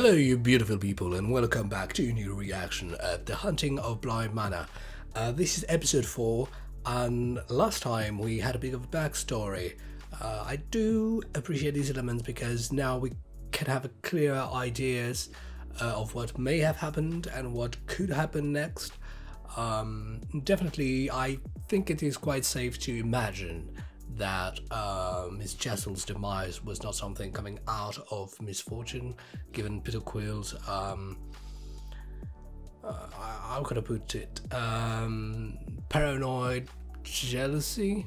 Hello you beautiful people and welcome back to a new reaction of The Haunting of Bly Manor. This is episode 4 and last time we had a bit of a backstory. I do appreciate these elements because now we can have a clearer ideas of what may have happened and what could happen next. Definitely I think it is quite safe to imagine that Miss Jessel's demise was not something coming out of misfortune, given Peter Quill's how could I put it, paranoid jealousy.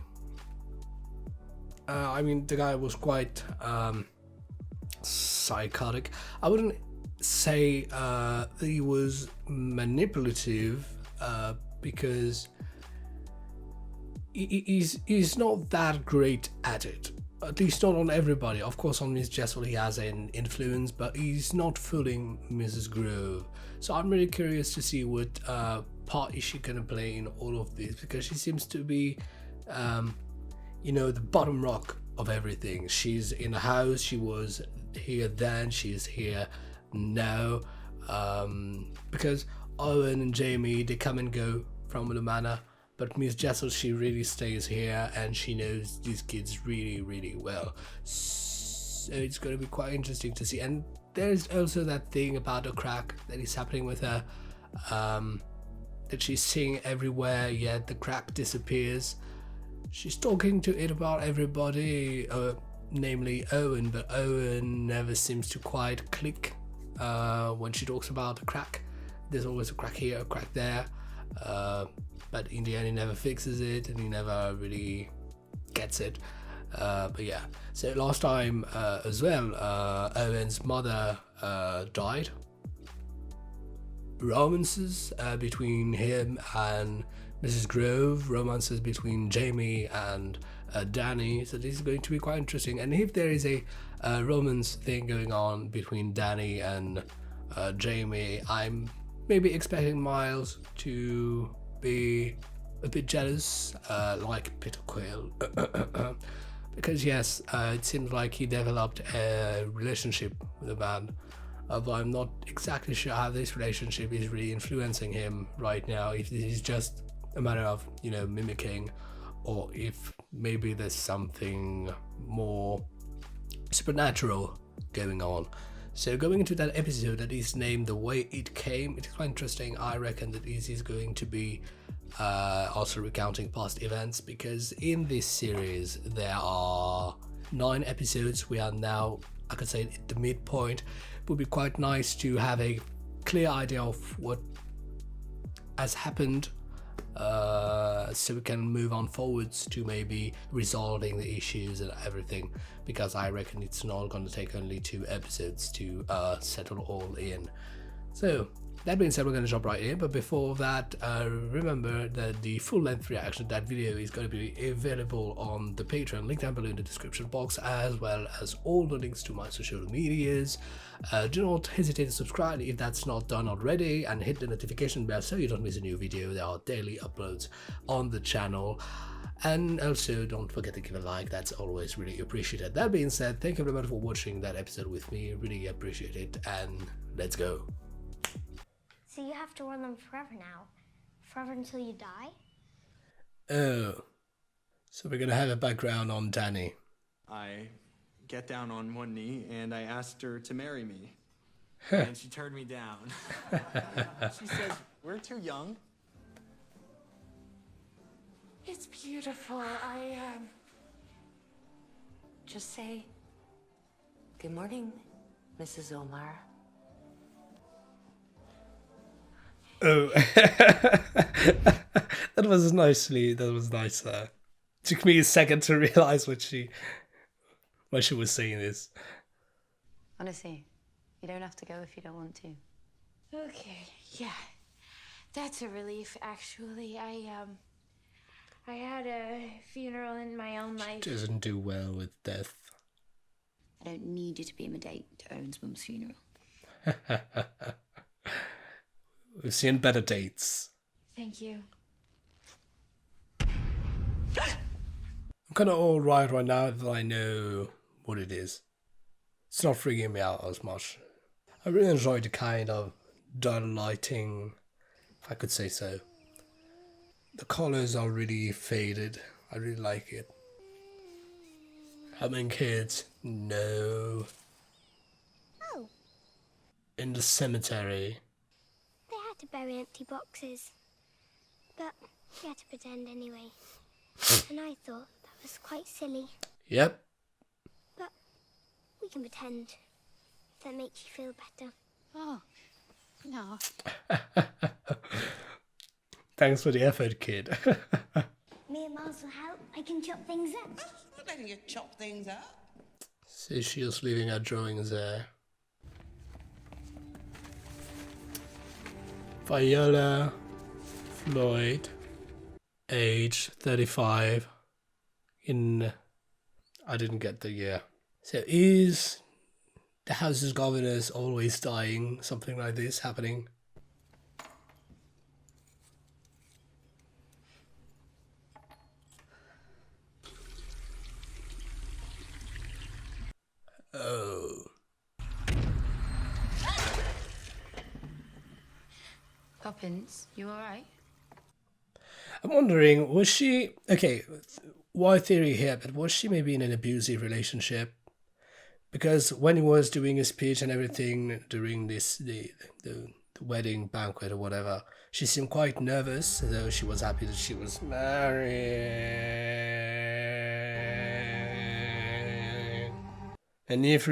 I mean, the guy was quite psychotic. I wouldn't say that he was manipulative because he's not that great at it, at least not on everybody. Of course on Miss Jessel he has an influence, but he's not fooling Mrs. Grove. So I'm really curious to see what part is she gonna play in all of this, because she seems to be you know, the bottom rock of everything. She's in a house, she was here then, she's here now, because Owen and Jamie, they come and go from the manor, but Miss Jessel, she really stays here and she knows these kids really well. So it's going to be quite interesting to see. And there's also that thing about the crack that is happening with her, that she's seeing everywhere, yet the crack disappears. She's talking to it about everybody, namely Owen, but Owen never seems to quite click when she talks about the crack. There's always a crack here, a crack there. But in the end he never fixes it and he never really gets it. But yeah, so last time as well, Owen's mother died. Romances between him and Mrs. Grove, romances between Jamie and Danny, so this is going to be quite interesting. And if there is a romance thing going on between Danny and Jamie, I'm maybe expecting Miles to be a bit jealous, like Peter Quill, because yes, it seems like he developed a relationship with a man, although I'm not exactly sure how this relationship is really influencing him right now, if this is just a matter of, you know, mimicking, or if maybe there's something more supernatural going on. So going into that episode that is named The Way It Came, it is quite interesting. I reckon that this is going to be also recounting past events, because in this series there are 9 episodes. We are now, I could say, at the midpoint. It would be quite nice to have a clear idea of what has happened, so we can move on forwards to maybe resolving the issues and everything, because I reckon it's not going to take only 2 episodes to settle all in. So that being said, we're going to jump right in, but before that, remember that the full-length reaction, that video is going to be available on the Patreon, link down below in the description box, as well as all the links to my social medias. Do not hesitate to subscribe if that's not done already, and hit the notification bell so you don't miss a new video. There are daily uploads on the channel. And also don't forget to give a like, that's always really appreciated. That being said, thank you very much for watching that episode with me, really appreciate it, and let's go. So you have to wear them forever now? Forever until you die? Oh, so we're gonna have a background on Danny. I get down on one knee and I asked her to marry me. And she turned me down. She says, "We're too young." It's beautiful. I just say good morning, Mrs. Omar. Oh, that was nice. Took me a second to realize why she was saying this. Honestly, you don't have to go if you don't want to. Okay, yeah. That's a relief, actually. I had a funeral in my own life. She doesn't do well with death. I don't need you to be my date to Owen's mum's funeral. We've seen better dates. Thank you. I'm kind of alright right now that I know what it is. It's not freaking me out as much. I really enjoyed the kind of dull lighting, if I could say so. The colors are really faded. I really like it. Having kids? No. Oh, In the cemetery. they had to bury empty boxes. But we had to pretend anyway. And I thought that was quite silly. Yep. But we can pretend if that makes you feel better. Oh, no. Thanks for the effort, kid. Me and Miles will help. I can chop things up. I'm letting you chop things up. So she's leaving her drawings there. Viola Floyd, age 35. I didn't get the year. So is the house's governors always dying? Something like this happening? Oh. Poppins, you alright? I'm wondering, was she... Okay, wild theory here, but was she maybe in an abusive relationship? Because when he was doing his speech and everything during this the wedding banquet or whatever, she seemed quite nervous, though she was happy that she was married. And if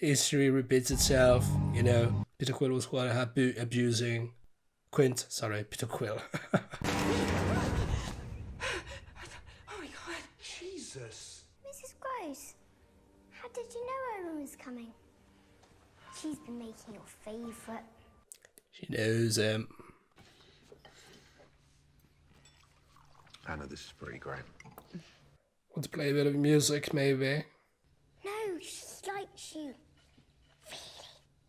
history repeats itself, you know, Peter Quill was quite abusing. Peter Quill. Oh my god. Jesus. Mrs. Gross, how did you know Owen was coming? She's been making your favourite. She knows him. Anna, this is pretty great. Want to play a bit of music, maybe? No, she likes you. Really?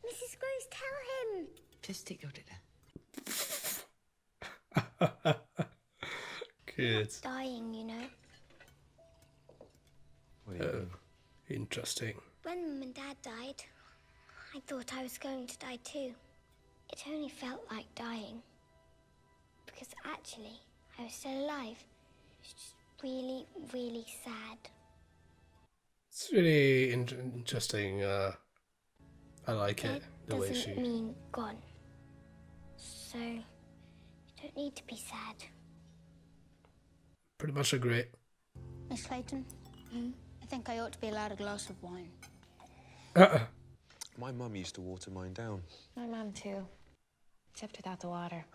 Mrs. Gross, tell him. Just stick your dinner. Good. Dying, you know. What do you mean? Interesting. When Mum and Dad died, I thought I was going to die too. It only felt like dying. Because actually, I was still alive. It's just really, really sad. It's really interesting. I like Dead it, the way doesn't she... mean gone. So, you don't need to be sad. Pretty much agree. Miss Clayton, I think I ought to be allowed a glass of wine. My mum used to water mine down. My mom too. Except without the water.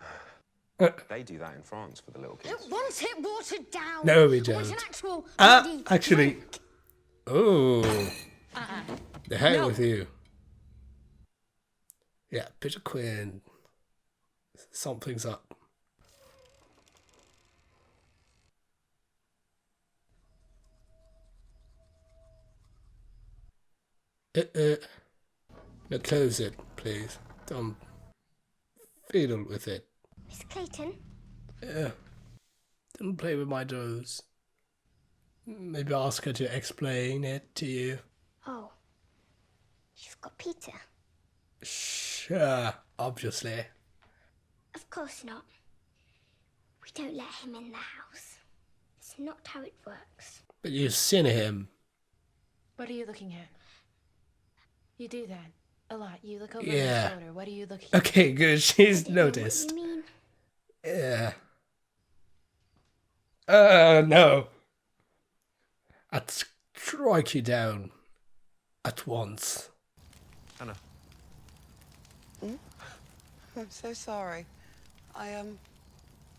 They do that in France for the little I kids. don't want it watered down. No, we I want don't. an actual bloody Actually... drink. Oh. The hell with you. Yeah, Peter Quinn. Something's up. No, close it, please. Don't fiddle with it. Miss Clayton, Yeah. Don't play with my dolls. Maybe ask her to explain it to you. oh, you've got Peter. Sure, obviously. Of course not. We don't let him in the house. It's not how it works. But you've seen him. What are you looking at? You do that a lot. You look over Yeah. my shoulder. What are you looking at? Okay, good. I She's don't know noticed. what you mean. Yeah. No. I'd strike you down at once. Anna, I'm so sorry. I've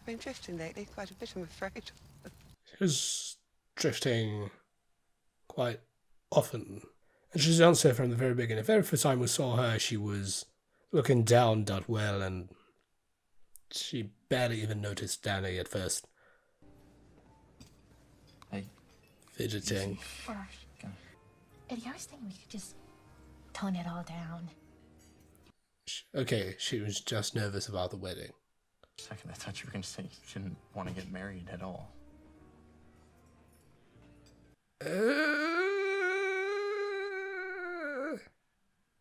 been drifting lately quite a bit, I'm afraid. She was drifting quite often. And she's done so from the very beginning. The very first time we saw her, she was looking down that well, and she barely even noticed Danny at first. Hey. Fidgeting. Eddie, I was thinking we could just tone it all down. Okay, she was just nervous about the wedding. Second, I thought you were going to say you shouldn't want to get married at all.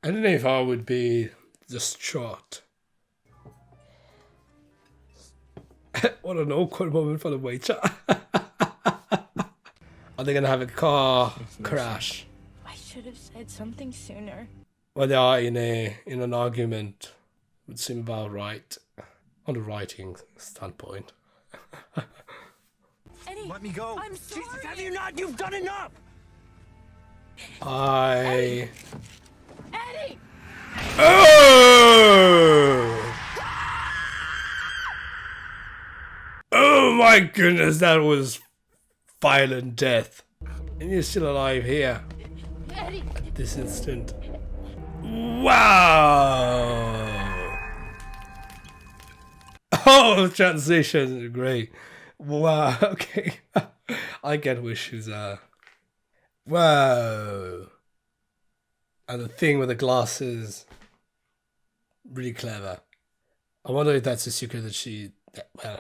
I don't know if I would be distraught. What an awkward moment for the waiter. Are they gonna have a car crash? I should have said something sooner. Well, they are in an argument. Would seem about right on the writing standpoint. Eddie, Let me go. I'm sorry. Jesus, have you not? You've done enough. I. Eddie! Oh! Oh my goodness, that was violent death. And you're still alive here Eddie! at this instant. Wow! Oh, transition, great. Wow, okay. I get where she's Whoa. And the thing with the glasses, really clever. I wonder if that's a secret well,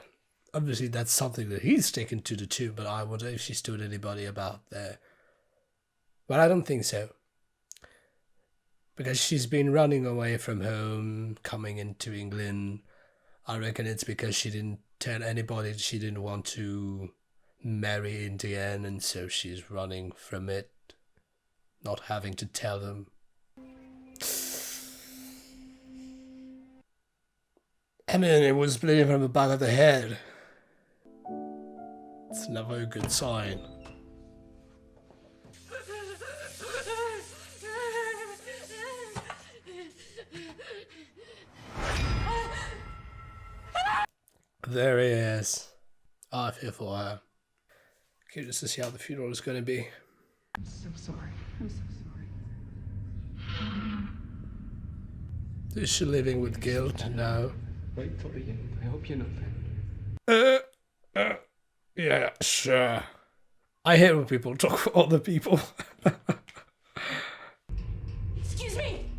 obviously that's something that he's taken to the tomb, but I wonder if she's told anybody about there. But I don't think so. Because she's been running away from home, coming into England. I reckon it's because she didn't tell anybody she didn't want to marry in the end, and so she's running from it, not having to tell them. I mean, it was bleeding from the back of the head. It's never a good sign. There he is. Oh, I feel for her. Curious to see how the funeral is going to be. I'm so sorry. I'm so sorry. Is she living with guilt? No. Wait till the end. I hope you're not offended. Yeah, sure. I hate when people talk for other people. Excuse me!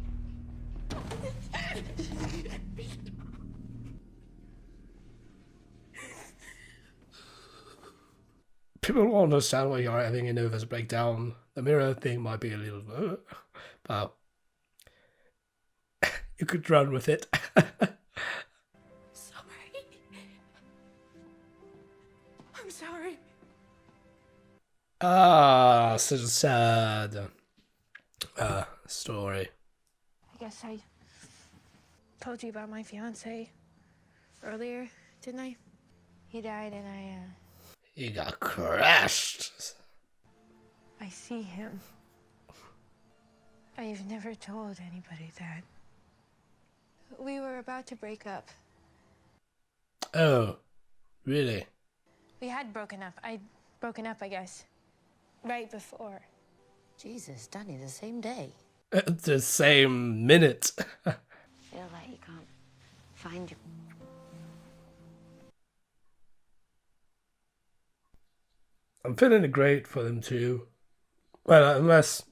People will understand why you're having a nervous breakdown. The mirror thing might be a little... but you could run with it. Sorry. I'm sorry. Ah, such a sad story. I guess I told you about my fiance earlier, didn't I? He died and He got crashed. I see him. I've never told anybody that. We were about to break up. Oh, really? We had broken up. I'd broken up, I guess. Right before. Jesus, Danny, the same day. At the same minute. I feel like you can't find your... I'm feeling great for them too. Well, unless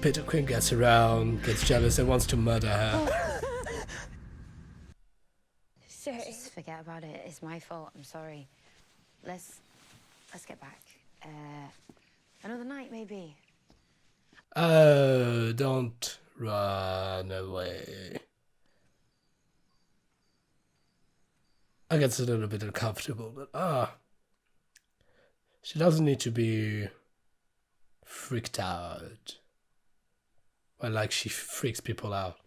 Peter Quinn gets around, gets jealous and wants to murder her. Say. Just forget about it. It's my fault. I'm sorry. Let's get back. Another night, maybe. Oh, don't run away. I get a little bit uncomfortable, but she doesn't need to be freaked out. Well, like she freaks people out.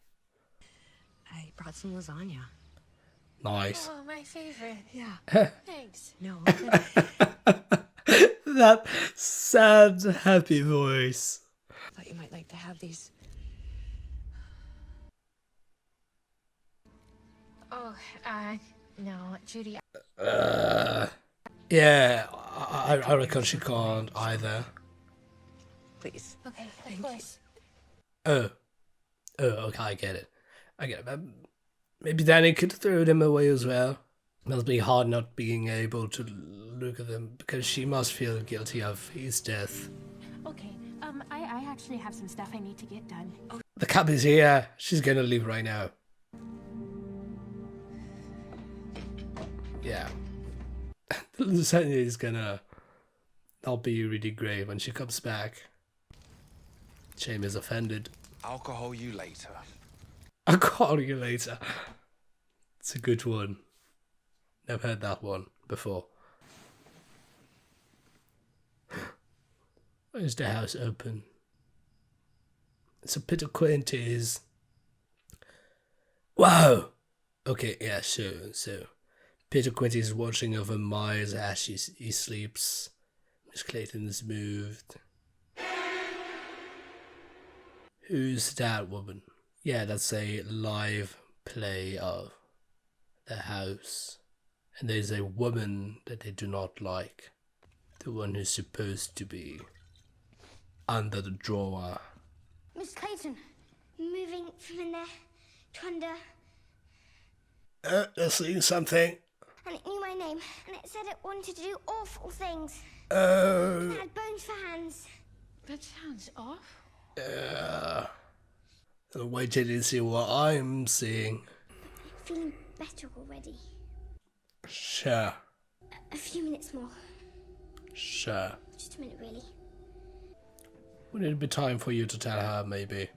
I brought some lasagna. Nice. Oh, my favorite. Yeah. Thanks. No. That sad, happy voice. Thought you might like to have these. Oh, no, Judy. Yeah, I reckon she can't either. Please. Okay, of course. Oh, okay, I get it. Maybe Danny could throw them away as well. Must be hard not being able to look at them because she must feel guilty of his death. Okay, I actually have some stuff I need to get done. The cab is here. She's gonna leave right now. Yeah. The lasagna is gonna not be really great when she comes back. Jamie is offended. I'll call you later. I'll call you later. It's a good one. Never heard that one before. Why is the house open? So Peter Quint is... Wow! Okay, yeah, so Peter Quint is watching over Myers as he sleeps. Miss Clayton's moved. Who's that woman? Yeah, that's a live play of the house. And there's a woman that they do not like. The one who's supposed to be under the drawer. Miss Clayton, moving from in there to under. They're seeing something. And it knew my name, and it said it wanted to do awful things. Oh. It had bones for hands. That sounds awful. Wait till you see what I'm seeing. Feeling better already. Sure. A few minutes more. Sure. Just a minute, really. Wouldn't it be time for you to tell her, maybe?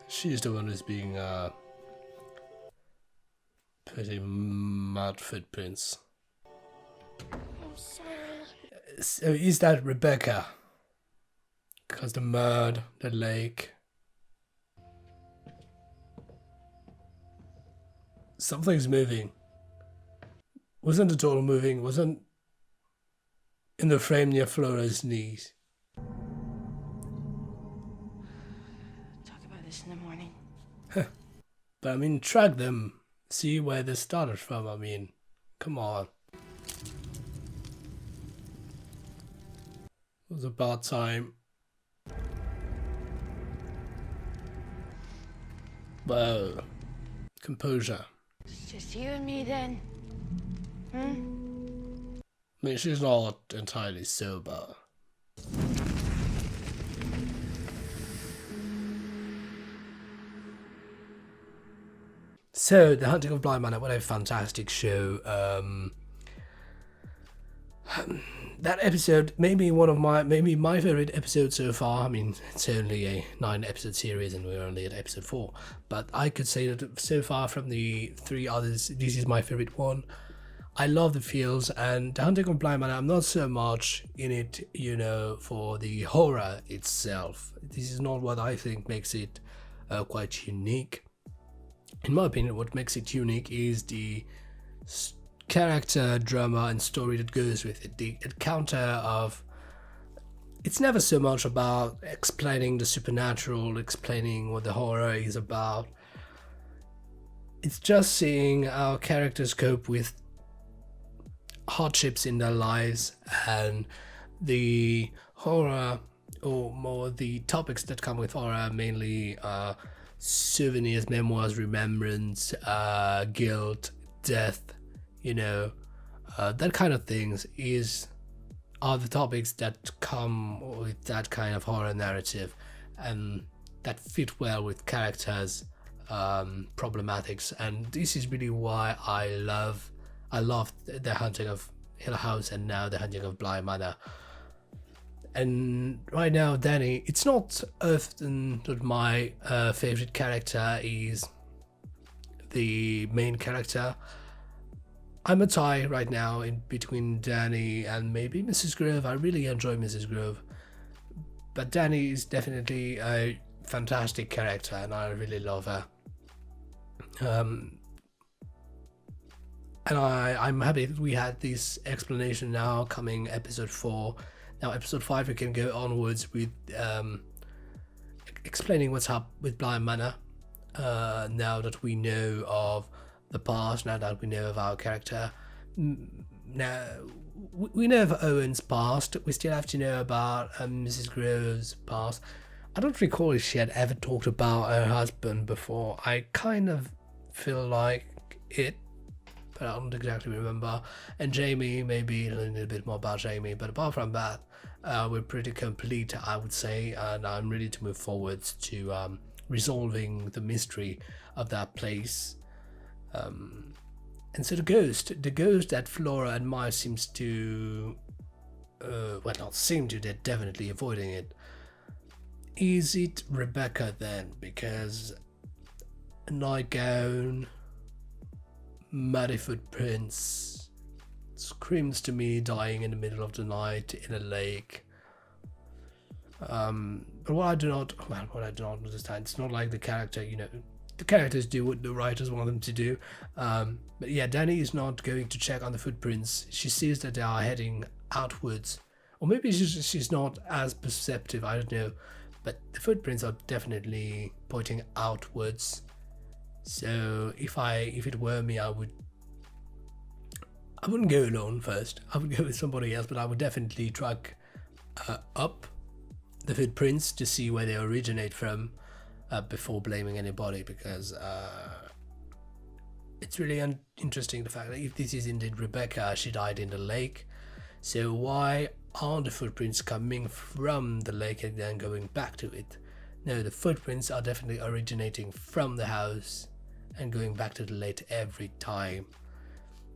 She's the one who's being, putting mud footprints. I'm sorry. So is that Rebecca? Because the mud, the lake. Something's moving. Wasn't the door moving? Wasn't in the frame near Flora's knees. Talk about this in the morning. But I mean, track them. See where they started from. I mean, come on. It was about time. Well, composure. It's just you and me then. I mean, she's not entirely sober. So, The Haunting of Bly Manor, what a fantastic show. That episode, maybe my favorite episode so far. I mean, it's only a 9-episode series and we're only at episode 4. But I could say that so far from the 3 others, this is my favorite one. I love the feels, and The Haunting of Bly Manor, I'm not so much in it, for the horror itself. This is not what I think makes it quite unique. In my opinion, what makes it unique is the character, drama, and story that goes with it. The encounter of... It's never so much about explaining the supernatural, explaining what the horror is about. It's just seeing our characters cope with hardships in their lives, and the horror, or more the topics that come with horror, mainly souvenirs, memoirs, remembrance, guilt, death, that kind of things are the topics that come with that kind of horror narrative, and that fit well with characters' problematics. And this is really why I love The Haunting of Hill House and now The Haunting of Bly Manor. And right now, Danny, it's not often that my favorite character is the main character. I'm a tie right now in between Danny and maybe Mrs. Grove. I really enjoy Mrs. Grove, but Danny is definitely a fantastic character and I really love her. And I'm happy that we had this explanation now coming episode 4. Now episode 5 we can go onwards with explaining what's up with Bly Manor. Now that we know of the past, now that we know of our character. Now we know of Owen's past, we still have to know about Mrs. Grove's past. I don't recall if she had ever talked about her husband before. I kind of feel like it, but I don't exactly remember. And Jamie, maybe a little bit more about Jamie, but apart from that, we're pretty complete, I would say, and I'm ready to move forwards to resolving the mystery of that place. And so the ghost that Flora and Maya seems to, not seem to, they're definitely avoiding it. Is it Rebecca then? Because a nightgown, muddy footprints, screams to me dying in the middle of the night in a lake. But what I do not understand, it's not like the character, the characters do what the writers want them to do. But yeah, Danny is not going to check on the footprints. She sees that they are heading outwards, or maybe she's not as perceptive, I don't know. But the footprints are definitely pointing outwards. So if it were me, I wouldn't go alone first. I would go with somebody else, but I would definitely track up the footprints to see where they originate from before blaming anybody, because it's really interesting the fact that if this is indeed Rebecca, she died in the lake. So why aren't the footprints coming from the lake and then going back to it? No, the footprints are definitely originating from the house and going back to the lake every time.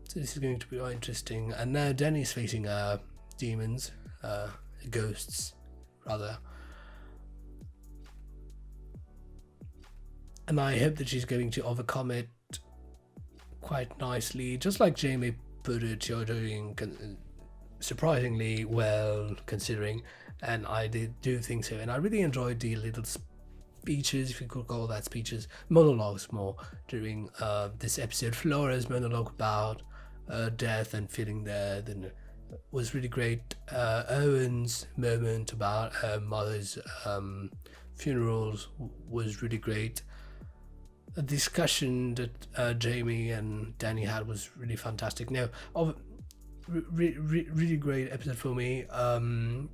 So this is going to be quite interesting. And now Danny's facing demons, ghosts rather. And I hope that she's going to overcome it quite nicely. Just like Jamie put it, you're doing surprisingly well considering, and I do think so. And I really enjoyed the little speeches, if you could call that speeches, monologues more, during this episode. Flora's monologue about death and feeling dead and was really great. Owen's moment about her mother's funerals was really great. A discussion that Jamie and Danny had was really fantastic. Now, really great episode for me. On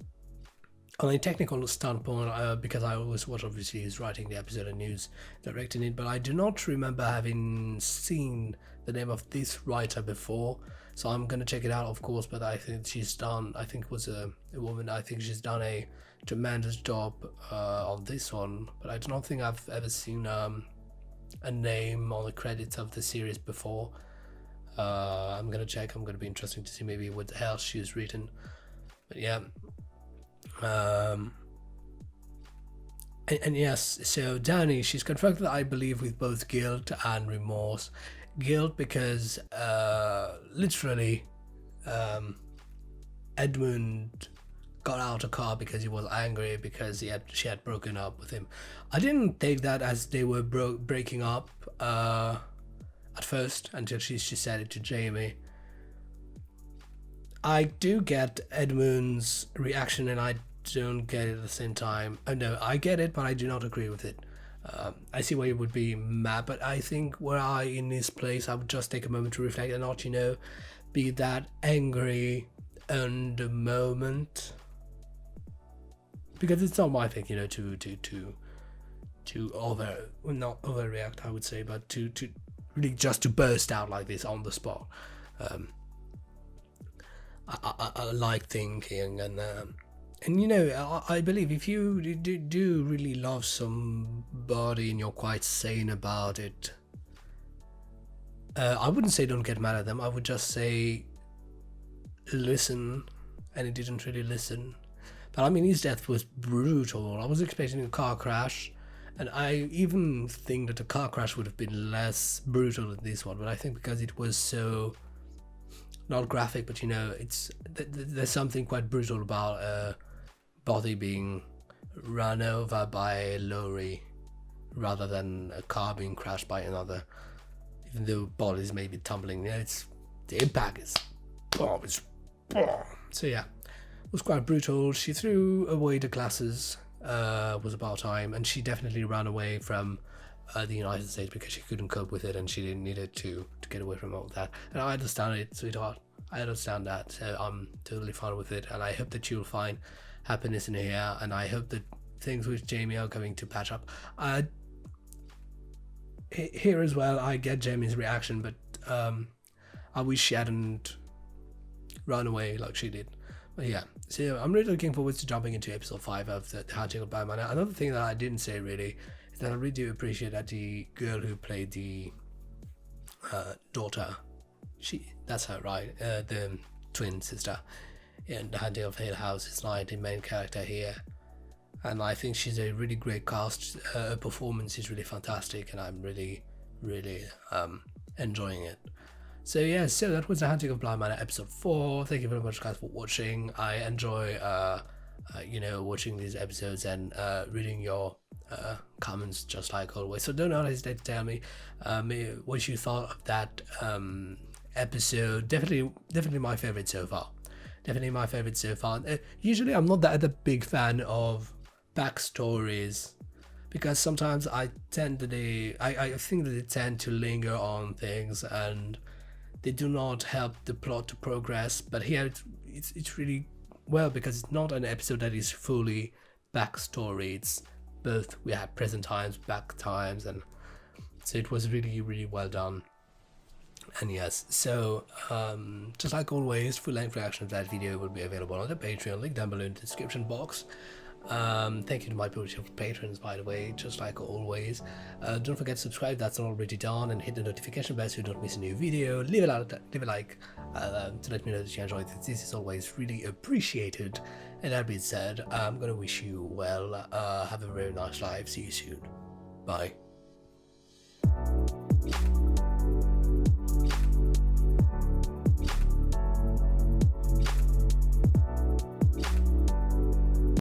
a technical standpoint, because I always watch, obviously, is writing the episode and news directing it, but I do not remember having seen the name of this writer before, so I'm gonna check it out, of course. But I think she's done, I think it was a woman, I think she's done a tremendous job on this one, but I do not think I've ever seen a name on the credits of the series before. I'm gonna check. I'm gonna be interesting to see maybe what else she's written. But yeah, and yes, so Danny, she's confronted, I believe, with both guilt and remorse. Guilt because literally Edmund got out of the car because he was angry because she had broken up with him. I didn't take that as they were breaking up at first until she said it to Jamie. I do get Edmund's reaction and I don't get it at the same time. No, I get it, but I do not agree with it. I see why you would be mad, but I think were I in this place, I would just take a moment to reflect and not, be that angry in the moment. Because it's not my thing, to not overreact, I would say, but to really just to burst out like this on the spot. I like thinking, and I believe if you do really love somebody and you're quite sane about it, I wouldn't say don't get mad at them. I would just say listen, and he didn't really listen. But I mean, his death was brutal. I was expecting a car crash, and I even think that a car crash would have been less brutal than this one. But I think because it was so not graphic, but there's something quite brutal about a body being run over by a lorry rather than a car being crashed by another. Even though bodies may be tumbling, it's the impact is boom. So yeah, it was quite brutal. She threw away the glasses. Was about time, and she definitely ran away from the United States because she couldn't cope with it, and she didn't need it to get away from all that. And I understand it, sweetheart. I understand that, so I'm totally fine with it, and I hope that you'll find happiness in here, and I hope that things with Jamie are going to patch up. Here as well, I get Jamie's reaction, but I wish she hadn't run away like she did. But yeah, so I'm really looking forward to jumping into episode 5 of the Haunting of Bly Manor. Another thing that I didn't say really is that I really do appreciate that the girl who played the daughter, that's her, right? The twin sister in The Haunting of Hill House is like the main character here. and I think she's a really great cast. Her performance is really fantastic, and I'm really enjoying it. So yeah, so that was the Haunting of Bly Manor episode 4. Thank you very much, guys, for watching. I enjoy watching these episodes and reading your comments, just like always. So don't hesitate to tell me what you thought of that episode. Definitely my favorite so far. Usually I'm not that a big fan of backstories, because sometimes I think that they tend to linger on things and they do not help the plot to progress. But here it's really well, because it's not an episode that is fully backstory. It's both, we have present times, back times, and so it was really well done. And yes, so just like always, full-length reaction of that video will be available on the Patreon, link down below in the description box. Thank you to my beautiful patrons, by the way, just like always. Don't forget to subscribe, that's not already done, and hit the notification bell so you don't miss a new video. Leave a like to let me know that you enjoyed it. This is always really appreciated. And that being said, I'm gonna wish you well. Have a very nice life. See you soon. Bye.